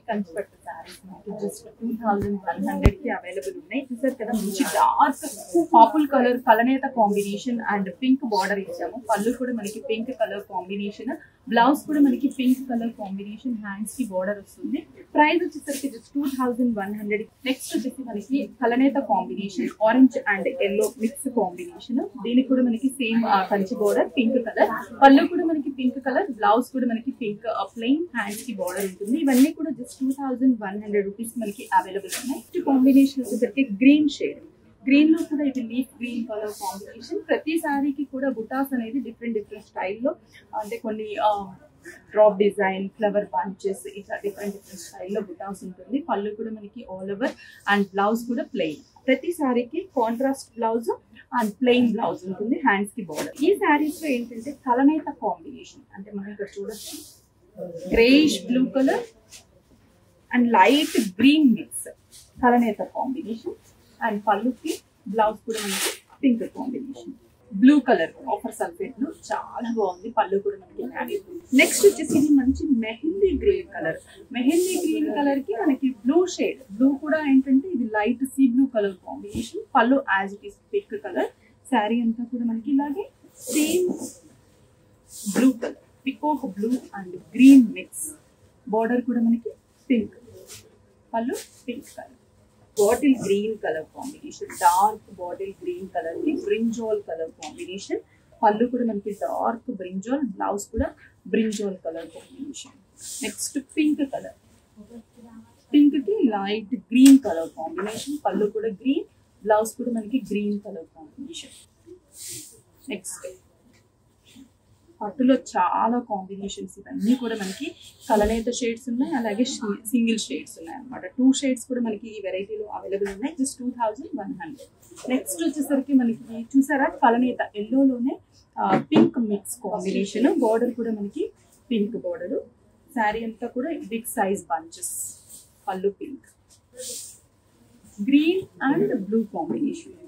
కంచిపట్టు సారీస్ మనకి జస్ట్ 2100 కి అవైలబుల్ ఉన్నాయి. చూసారు కదా, మంచి డార్క్ పర్పుల్ కలర్ కలనేత కాంబినేషన్ అండ్ పింక్ బార్డర్ ఇచ్చాము. పళ్ళు కూడా మనకి పింక్ కలర్ కాంబినేషన్, బ్లౌజ్ కూడా మనకి పింక్ కలర్ కాంబినేషన్, హ్యాండ్స్ కి బార్డర్ వస్తుంది. ప్రైస్ వచ్చేసరికి జస్ట్ 2100. నెక్స్ట్ వచ్చేసి మనకి కలనేత combination, orange and yellow mix combination. దీనికి కూడా మనకి same Kanchi border pink colour, పళ్ళు కూడా మనకి పింక్ కలర్, బ్లౌజ్ కూడా మనకి పింక్ ప్లెయిన్, హ్యాండ్స్ కి బార్డర్ ఉంటుంది. ఇవన్నీ కూడా జస్ట్ 2100 రూపీస్ మనకి అవైలబుల్ ఉన్నాయి. నెక్స్ట్ కాంబినేషన్ వచ్చేసరికి గ్రీన్ షేడ్, గ్రీన్ లో కూడా ఇది లీఫ్ గ్రీన్ కలర్ కాంబినేషన్. ప్రతి సారీకి కూడా బుటాస్ అనేది డిఫరెంట్ స్టైల్లో, అంటే కొన్ని డ్రాప్ డిజైన్, ఫ్లవర్ బంచెస్, ఇట్లా డిఫరెంట్ స్టైల్లో బుటాస్ ఉంటుంది. పళ్ళు కూడా మనకి ఆల్ ఓవర్ అండ్ బ్లౌజ్ కూడా ప్లెయిన్. ప్రతి సారీకి contrast blouse and plain blouse ఉంటుంది, హ్యాండ్స్ కి బార్డర్. ఈ సారీస్ లో ఏంటంటే కలనేత కాంబినేషన్, అంటే మనం ఇక్కడ చూడొచ్చు greyish blue colour and light green mix కలనేత కాంబినేషన్. అండ్ పళ్ళుకి బ్లౌజ్ కూడా మనకి పింక్ కాంబినేషన్, బ్లూ కలర్ ఆఫర్ సల్ఫేట్ లో చాలా బాగుంది. పళ్ళు కూడా మనకి మ్యారీ. నెక్స్ట్ వచ్చేసి ఇది మంచి mehndi green colour. Mehndi green colour కి మనకి బ్లూ షేడ్, బ్లూ కూడా ఏంటంటే ఇది light sea blue colour combination. పళ్ళు as it is pink colour. Sari అంతా కూడా మనకి ఇలాగే same blue colour, peacock blue and green mix. Border కూడా మనకి పింక్, పళ్ళు pink colour. Bottle green colour combination, dark bottle green colour కి బ్రింజాల్ కలర్ కాంబినేషన్. పళ్ళు కూడా మనకి డార్క్ బ్రింజాల్, బ్లౌజ్ కూడా brinjal colour combination. Next pink colour, pink కి light green colour combination. పళ్ళు కూడా గ్రీన్, బ్లౌజ్ కూడా మనకి గ్రీన్ కలర్ కాంబినేషన్. నెక్స్ట్ పట్టులో చాలా కాంబినేషన్స్, ఇవన్నీ కూడా మనకి కలనేత షేడ్స్ ఉన్నాయి, అలాగే సింగిల్ షేడ్స్ ఉన్నాయి అనమాట. 2 షేడ్స్ కూడా మనకి ఈ వెరైటీలో అవైలబుల్ ఉన్నాయి. జస్ట్ 2100. నెక్స్ట్ వచ్చేసరికి మనకి చూసారా కలనేత ఎల్లోలోనే పింక్ మిక్స్ కాంబినేషన్. బార్డర్ కూడా మనకి పింక్ బార్డర్. శారీ అంతా కూడా బిగ్ సైజ్ బంచెస్. పళ్ళు pink, green and blue combination,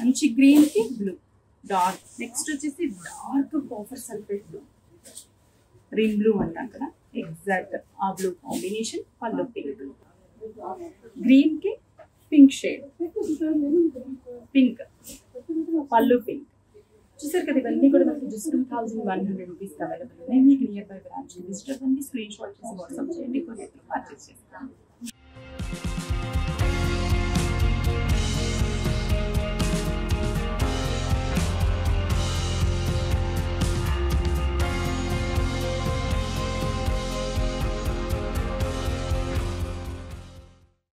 మంచి గ్రీన్ కి బ్లూ డార్క్. నెక్స్ట్ వచ్చేసి dark copper sulphate blue, rim blue అంటాం కదా, ఎగ్జాక్ట్ ఆ బ్లూ కాంబినేషన్. పళ్ళు పింక్, గ్రీన్ కి పింక్ షేడ్, పింక్, పళ్ళు పింక్. చూసారు కదా, ఇవన్నీ కూడా మనకి జస్ట్ 2100 రూపీస్ అవైలబుల్ ఉన్నాయి. మీకు నియర్ బై బ్రాంచ్ విజిట్ అవ్వండి, స్క్రీన్ షాట్ చేసి వాట్సాప్ చేయండి, కొరియర్ పర్చేస్ చేస్తాను.